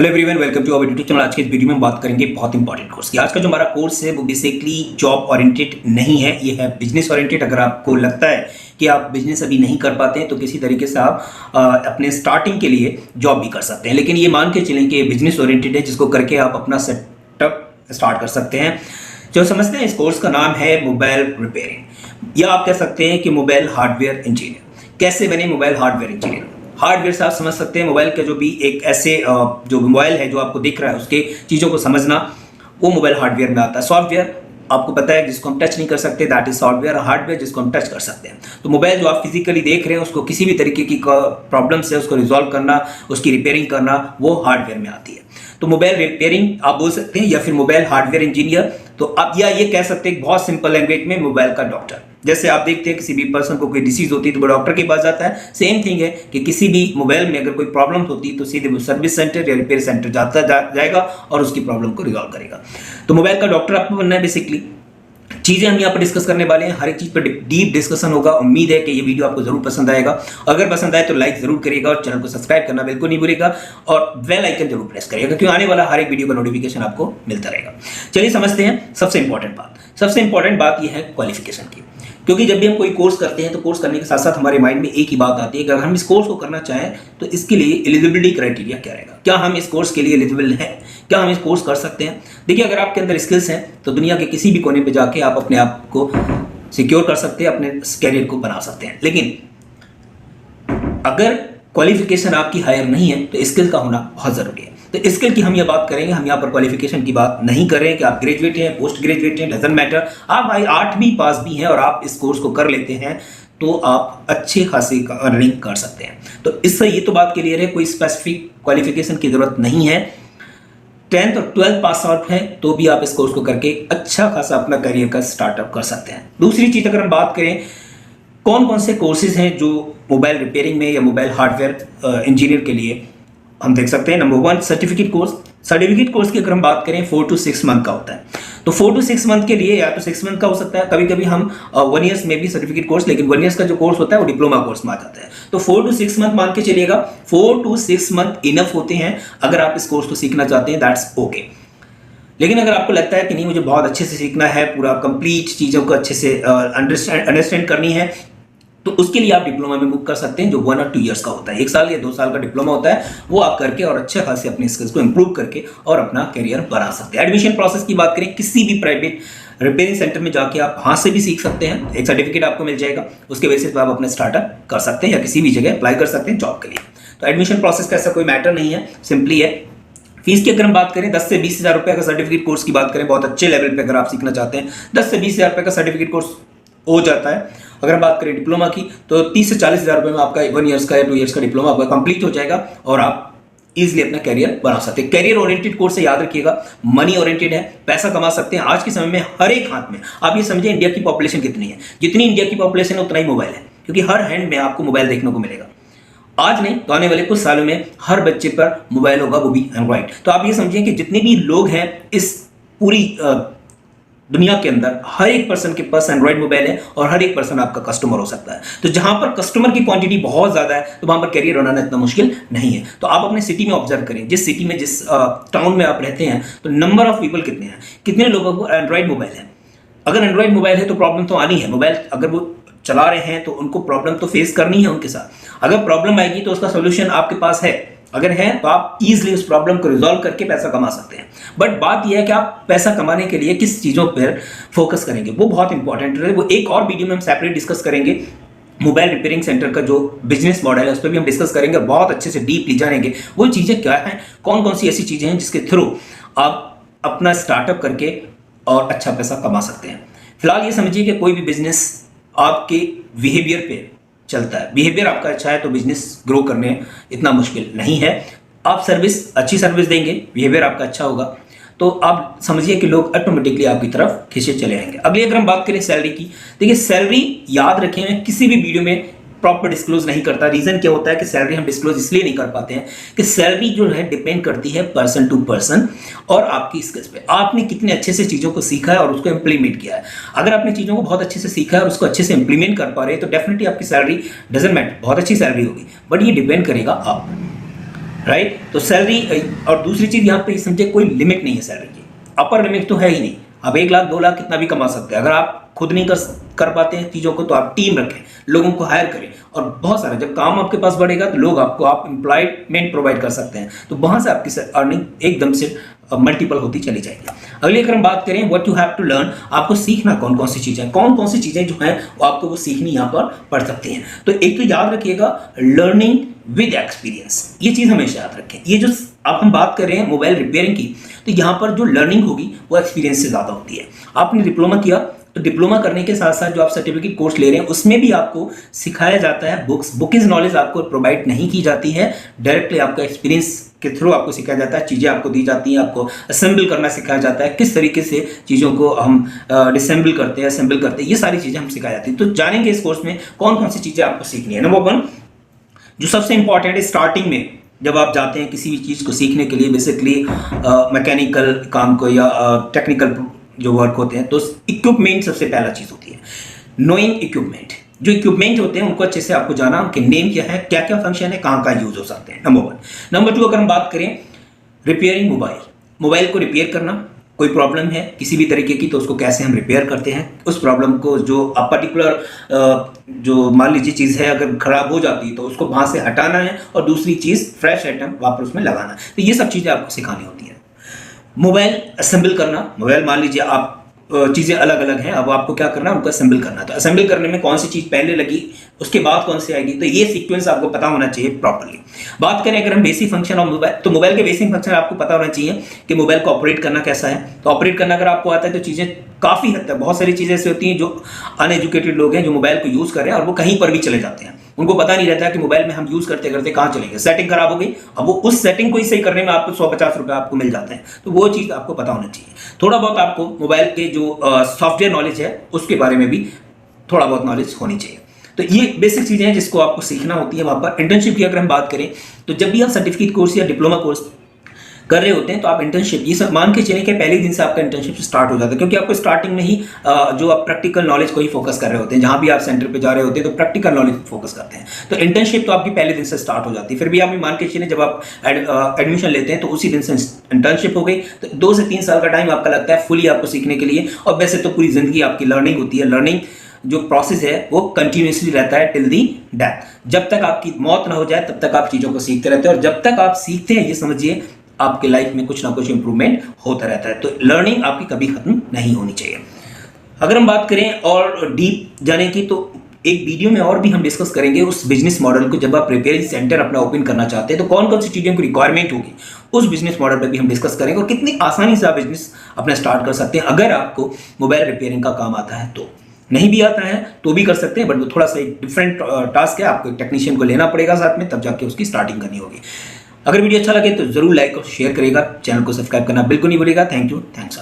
Hello everyone, welcome to our YouTube channel. आज के इस वीडियो में हम बात करेंगे बहुत इंपॉर्टेंट कोर्स की। आज का जो हमारा कोर्स है वो बेसिकली जॉब ओरिएंटेड नहीं है, ये है बिजनेस ओरिएंटेड। अगर आपको लगता है कि आप बिजनेस अभी नहीं कर पाते हैं तो किसी तरीके से आप अपने स्टार्टिंग के लिए जॉब भी कर सकते हैं, लेकिन ये मान के चलें कि बिजनेस ओरिएंटेड है, जिसको करके आप अपना सेटअप स्टार्ट कर सकते हैं। जो समझते हैं, इस कोर्स का नाम है मोबाइल रिपेयरिंग, या आप कह सकते हैं कि मोबाइल हार्डवेयर इंजीनियर। कैसे बने मोबाइल हार्डवेयर इंजीनियर? हार्डवेयर से आप समझ सकते हैं मोबाइल का जो भी एक ऐसे जो मोबाइल है जो आपको दिख रहा है उसके चीज़ों को समझना, वो मोबाइल हार्डवेयर में आता है। सॉफ्टवेयर आपको पता है जिसको हम टच नहीं कर सकते, दैट इज सॉफ्टवेयर। हार्डवेयर जिसको हम टच कर सकते हैं। तो मोबाइल जो आप फिजिकली देख रहे हैं उसको किसी भी तरीके की प्रॉब्लम से उसको रिजॉल्व करना, उसकी रिपेयरिंग करना, वो हार्डवेयर में आती है। तो मोबाइल रिपेयरिंग आप बोल सकते हैं, या फिर मोबाइल हार्डवेयर इंजीनियर। तो आप या ये कह सकते हैं बहुत सिंपल लैंग्वेज में मोबाइल का डॉक्टर। जैसे आप देखते हैं किसी भी पर्सन को कोई डिसीज होती है तो वो डॉक्टर के पास जाता है। सेम थिंग है कि किसी भी मोबाइल में अगर कोई प्रॉब्लम होती है तो सीधे वो सर्विस सेंटर या रिपेयर सेंटर जाएगा और उसकी प्रॉब्लम को रिजॉल्व करेगा। तो मोबाइल का डॉक्टर आपको बनना है। बेसिकली चीजें हम यहाँ पर डिस्कस करने वाले हैं, हर एक चीज पर डीप डिस्कशन होगा। उम्मीद है कि ये वीडियो आपको जरूर पसंद आएगा। अगर पसंद आए तो लाइक जरूर करिएगा और चैनल को सब्सक्राइब करना बिल्कुल नहीं भूलिएगा और बेल आइकन जरूर प्रेस करिएगा, क्योंकि आने वाला हर एक वीडियो का नोटिफिकेशन आपको मिलता रहेगा। चलिए समझते हैं सबसे इंपॉर्टेंट बात यह है क्वालिफिकेशन की। क्योंकि जब भी हम कोई कोर्स करते हैं तो कोर्स करने के साथ साथ हमारे माइंड में एक ही बात आती है कि अगर हम इस कोर्स को करना चाहें तो इसके लिए एलिजिबिलिटी क्राइटेरिया क्या रहेगा। क्या हम इस कोर्स के लिए एलिजिबल हैं? क्या हम इस कोर्स कर सकते हैं? देखिए, अगर आपके अंदर स्किल्स हैं तो दुनिया के किसी भी कोने पे जाके आप अपने आप को सिक्योर कर सकते हैं, अपने कैरियर को बना सकते हैं। लेकिन अगर क्वालिफिकेशन आपकी हायर नहीं है तो स्किल का होना बहुत जरूरी है। तो स्किल की हम ये बात करेंगे। हम यहाँ पर क्वालिफिकेशन की बात नहीं कर रहे हैं कि आप ग्रेजुएट हैं, पोस्ट ग्रेजुएट हैं, डजंट मैटर। आप भाई 8वीं पास भी हैं और आप इस कोर्स को कर लेते हैं तो आप अच्छे खासी अर्निंग कर सकते हैं। तो इससे ये तो बात क्लियर है, कोई स्पेसिफिक क्वालिफिकेशन की जरूरत नहीं है। 10th और 12th पास आउट है तो भी आप इस कोर्स को करके अच्छा खासा अपना करियर का स्टार्टअप कर सकते हैं। दूसरी चीज अगर हम बात करें कौन कौन से कोर्सेज हैं जो मोबाइल रिपेयरिंग में या मोबाइल हार्डवेयर इंजीनियर के लिए हम देख सकते हैं। नंबर 1 सर्टिफिकेट कोर्स की अगर हम बात करें 4 to 6 मंथ का होता है। तो 4 to 6 मंथ के लिए या तो 6 मंथ का हो सकता है, कभी कभी हम 1 ईयर्स में भी सर्टिफिकेट कोर्स, लेकिन 1 ईयर्स का जो कोर्स होता है वो डिप्लोमा कोर्स में आ जाता है। तो 4 to 6 मंथ मान के चलिएगा। 4 to 6 मंथ इनफ होते हैं अगर आप इस कोर्स को सीखना चाहते हैं, दैट्स ओके। लेकिन अगर आपको लगता है कि नहीं, मुझे बहुत अच्छे से सीखना है, पूरा कंप्लीट चीज़ों को अच्छे से अंडरस्टैंड करनी है, तो उसके लिए आप डिप्लोमा में मूव कर सकते हैं जो 1 और 2 ईयर्स का होता है। 1 साल या 2 साल का डिप्लोमा होता है, वो आप करके और अच्छे खासे अपने स्किल्स को इंप्रूव करके और अपना करियर बना सकते हैं। एडमिशन प्रोसेस की बात करें, किसी भी प्राइवेट रिपेयरिंग सेंटर में जाके आप हाथ से भी सीख सकते हैं। एक सर्टिफिकेट आपको मिल जाएगा, उसके बेसिस पर आप अपना स्टार्टअप कर सकते हैं या किसी भी जगह अप्लाई कर सकते हैं जॉब के लिए। तो एडमिशन प्रोसेस का ऐसा कोई मैटर नहीं है, सिंपली है। फीस की अगर हम बात करें 10 से 20 हज़ार रुपये का सर्टिफिकेट कोर्स की बात करें, बहुत अच्छे लेवल पे अगर आप सीखना चाहते हैं 10 से 20 हज़ार रुपये का सर्टिफिकेट कोर्स हो जाता है। अगर हम बात करें डिप्लोमा की तो 30 से 40 हज़ार रुपये में आपका 1 ईयर्स का या 2 ईयर्स का डिप्लोमा आपका कंप्लीट हो जाएगा और आप इजीली अपना करियर बना सकते हैं। करियर ओरिएंटेड कोर्स है, याद रखिएगा। मनी ओरिएंटेड है, पैसा कमा सकते हैं। आज के समय में हर एक हाथ में, आप ये समझिए इंडिया की पॉपुलेशन कितनी है, जितनी इंडिया की पॉपुलेशन है उतना ही मोबाइल है, क्योंकि हर हैंड में आपको मोबाइल देखने को मिलेगा। आज नहीं तो आने वाले कुछ सालों में हर बच्चे पर मोबाइल होगा, वो भी एंड्रॉइड। तो आप ये समझिए कि जितने भी लोग हैं इस पूरी दुनिया के अंदर, हर एक पर्सन के पास एंड्रॉइड मोबाइल है और हर एक पर्सन आपका कस्टमर हो सकता है। तो जहां पर कस्टमर की क्वांटिटी बहुत ज्यादा है तो वहां पर करियर बनाना इतना मुश्किल नहीं है। तो आप अपने सिटी में ऑब्जर्व करें, जिस सिटी में, जिस टाउन में आप रहते हैं, तो नंबर ऑफ पीपल कितने हैं, कितने लोगों को एंड्रॉइड मोबाइल है। अगर एंड्रॉइड मोबाइल है तो प्रॉब्लम तो आनी है। मोबाइल अगर वो चला रहे हैं तो उनको प्रॉब्लम तो फेस करनी है उनके साथ। अगर प्रॉब्लम आएगी तो उसका सोल्यूशन आपके पास है, अगर है तो आप इजीली उस प्रॉब्लम को रिजॉल्व करके पैसा कमा सकते हैं। बट बात यह है कि आप पैसा कमाने के लिए किस चीज़ों पर फोकस करेंगे, वो बहुत इंपॉर्टेंट है। वो एक और वीडियो में हम सेपरेट डिस्कस करेंगे। मोबाइल रिपेयरिंग सेंटर का जो बिजनेस मॉडल है उस पर भी हम डिस्कस करेंगे और बहुत अच्छे से डीपली जानेंगे वो चीज़ें क्या हैं, कौन कौन सी ऐसी चीज़ें हैं जिसके थ्रू आप अपना स्टार्टअप करके और अच्छा पैसा कमा सकते हैं। फिलहाल ये समझिए कि कोई भी बिजनेस आपके बिहेवियर पे चलता है। बिहेवियर आपका अच्छा है तो बिजनेस ग्रो करने इतना मुश्किल नहीं है। आप अच्छी सर्विस देंगे, बिहेवियर आपका अच्छा होगा, तो आप समझिए कि लोग ऑटोमेटिकली आपकी तरफ खींचे चले आएंगे। अगली अगर हम बात करें सैलरी की, देखिए सैलरी याद रखें, मैं किसी भी वीडियो में प्रॉपर डिस्क्लोज नहीं करता। रीजन क्या होता है कि सैलरी हम डिस्क्लोज इसलिए नहीं कर पाते हैं कि सैलरी जो है डिपेंड करती है पर्सन टू पर्सन और आपकी स्किल्स पे। आपने कितने अच्छे से चीज़ों को सीखा है और उसको इंप्लीमेंट किया है। अगर आपने चीज़ों को बहुत अच्छे से सीखा है और उसको अच्छे से इंप्लीमेंट कर पा रहे हैं तो डेफिनेटली आपकी सैलरी डजंट मैटर, बहुत अच्छी सैलरी होगी। बट ये डिपेंड करेगा आप राइट। तो सैलरी, और दूसरी चीज़ यहाँ पे समझे कोई लिमिट नहीं है सैलरी की, अपर लिमिट तो है ही नहीं। आप 1 लाख 2 लाख कितना भी कमा सकते हैं। अगर आप खुद नहीं कर पाते हैं चीज़ों को, तो आप टीम रखें, लोगों को हायर करें, और बहुत सारा जब काम आपके पास बढ़ेगा तो लोग आप एम्प्लॉयमेंट प्रोवाइड कर सकते हैं, तो वहाँ से आपकी अर्निंग एकदम से मल्टीपल होती चली जाएगी। अगली अगर हम बात करें what you have to learn, आपको सीखना कौन कौन सी चीज़ें जो हैं वो आपको वो सीखनी यहाँ पर पड़ सकती हैं। तो एक तो याद रखिएगा, लर्निंग विद एक्सपीरियंस, ये चीज़ हमेशा याद रखें। ये जो अब हम बात कर रहे हैं मोबाइल रिपेयरिंग की, तो यहाँ पर जो लर्निंग होगी वो एक्सपीरियंस से ज़्यादा होती है। आपने डिप्लोमा किया, तो डिप्लोमा करने के साथ साथ जो आप सर्टिफिकेट कोर्स ले रहे हैं उसमें भी आपको सिखाया जाता है, बुकिंग नॉलेज आपको प्रोवाइड नहीं की जाती है, डायरेक्टली आपका एक्सपीरियंस के थ्रू आपको सिखाया जाता है, चीज़ें आपको दी जाती हैं, आपको असेंबल करना सिखाया जाता है, किस तरीके से चीज़ों को हम डिसेंबल करते हैं, असेंबल करते हैं, ये सारी चीज़ें हम सिखाई जाती हैं। तो जानेंगे इस कोर्स में कौन कौन सी चीज़ें आपको सीखनी है। नंबर 1 जो सबसे इंपॉर्टेंट है, स्टार्टिंग में जब आप जाते हैं किसी भी चीज़ को सीखने के लिए, बेसिकली मैकेनिकल काम को या टेक्निकल जो वर्क होते हैं, तो इक्विपमेंट सबसे पहला चीज़ होती है। नोइंग इक्विपमेंट, जो इक्विपमेंट होते हैं उनको अच्छे से आपको जाना, उनके नेम क्या है, क्या क्या फंक्शन है, कहाँ कहाँ यूज हो सकते हैं, नंबर 1। नंबर 2 अगर हम बात करें रिपेयरिंग मोबाइल को रिपेयर करना, कोई प्रॉब्लम है किसी भी तरीके की, तो उसको कैसे हम रिपेयर करते हैं, उस प्रॉब्लम को जो पर्टिकुलर जो मान लीजिए चीज़ है अगर खराब हो जाती है तो उसको वहाँ से हटाना है और दूसरी चीज़ फ्रेश आइटम वापस उसमें लगाना है। तो ये सब चीज़ें आपको सिखानी होती हैं। मोबाइल असेंबल करना, मोबाइल मान लीजिए आप चीज़ें अलग अलग हैं, अब आपको क्या करना है, उनको असेंबल करना है। तो असेंबल करने में कौन सी चीज़ पहले लगी, उसके बाद कौन सी आएगी, तो ये सीक्वेंस आपको पता होना चाहिए प्रॉपर्ली। बात करें अगर हम बेसिक फंक्शन ऑफ मोबाइल, तो मोबाइल के बेसिक फंक्शन आपको पता होना चाहिए कि मोबाइल को ऑपरेट करना कैसा है। तो ऑपरेट करना अगर आपको आता है तो चीज़ें काफ़ी हद तक, बहुत सारी चीज़ें ऐसी होती हैं जो अनएजुकेटेड लोग हैं जो मोबाइल को यूज़ कर रहे हैं और वो कहीं पर भी चले जाते हैं, उनको पता नहीं रहता है कि मोबाइल में हम यूज़ करते करते कहाँ चलेंगे, सेटिंग खराब हो गई, अब वो उस सेटिंग को ही सही करने में आपको 150 रुपये आपको मिल जाते हैं। तो वो चीज़ आपको पता होना चाहिए। थोड़ा बहुत आपको मोबाइल के जो सॉफ्टवेयर नॉलेज है उसके बारे में भी थोड़ा बहुत नॉलेज होनी चाहिए। तो ये बेसिक चीज़ें हैं जिसको आपको सीखना होती है वहाँ पर। इंटर्नशिप की अगर हम बात करें, तो जब भी आप सर्टिफिकेट कोर्स या डिप्लोमा कोर्स कर रहे होते हैं तो आप इंटर्नशिप, ये सब मान के चलें कि पहले दिन से आपका इंटर्नशिप स्टार्ट हो जाता है, क्योंकि आपको स्टार्टिंग में ही जो आप प्रैक्टिकल नॉलेज को ही फोकस कर रहे होते हैं, जहाँ भी आप सेंटर पे जा रहे होते हैं तो प्रैक्टिकल नॉलेज फोकस करते हैं। तो इंटर्नशिप तो आपकी पहले दिन से स्टार्ट हो जाती है। फिर भी आप मान के चलें जब आप एडमिशन लेते हैं तो उसी दिन से इंटर्नशिप हो गई, तो 2 से 3 साल का टाइम आपका लगता है फुली आपको सीखने के लिए। और वैसे तो पूरी जिंदगी आपकी लर्निंग होती है, लर्निंग जो प्रोसेस है वो कंटिन्यूसली रहता है टिल दी डेथ। जब तक आपकी मौत ना हो जाए तब तक आप चीज़ों को सीखते रहते हैं, और जब तक आप सीखते हैं ये समझिए आपके लाइफ में कुछ ना कुछ इंप्रूवमेंट होता रहता है। तो लर्निंग आपकी कभी खत्म नहीं होनी चाहिए। अगर हम बात करें और डीप जाने की, तो एक वीडियो में और भी हम डिस्कस करेंगे उस बिजनेस मॉडल को। जब आप रिपेयरिंग सेंटर अपना ओपन करना चाहते हैं तो कौन कौन सी चीज़ों की रिक्वायरमेंट होगी, उस बिजनेस मॉडल पर भी हम डिस्कस करेंगे, और कितनी आसानी से आप बिजनेस अपना स्टार्ट कर सकते हैं अगर आपको मोबाइल रिपेयरिंग का काम आता है। तो नहीं भी आता है तो भी कर सकते हैं, बट वो थोड़ा सा एक डिफरेंट टास्क है, आपको एक टेक्नीशियन को लेना पड़ेगा साथ में, तब जाके उसकी स्टार्टिंग करनी होगी। अगर वीडियो अच्छा लगे तो जरूर लाइक और शेयर करेगा, चैनल को सब्सक्राइब करना बिल्कुल नहीं भूलिएगा। Thank you, thanks.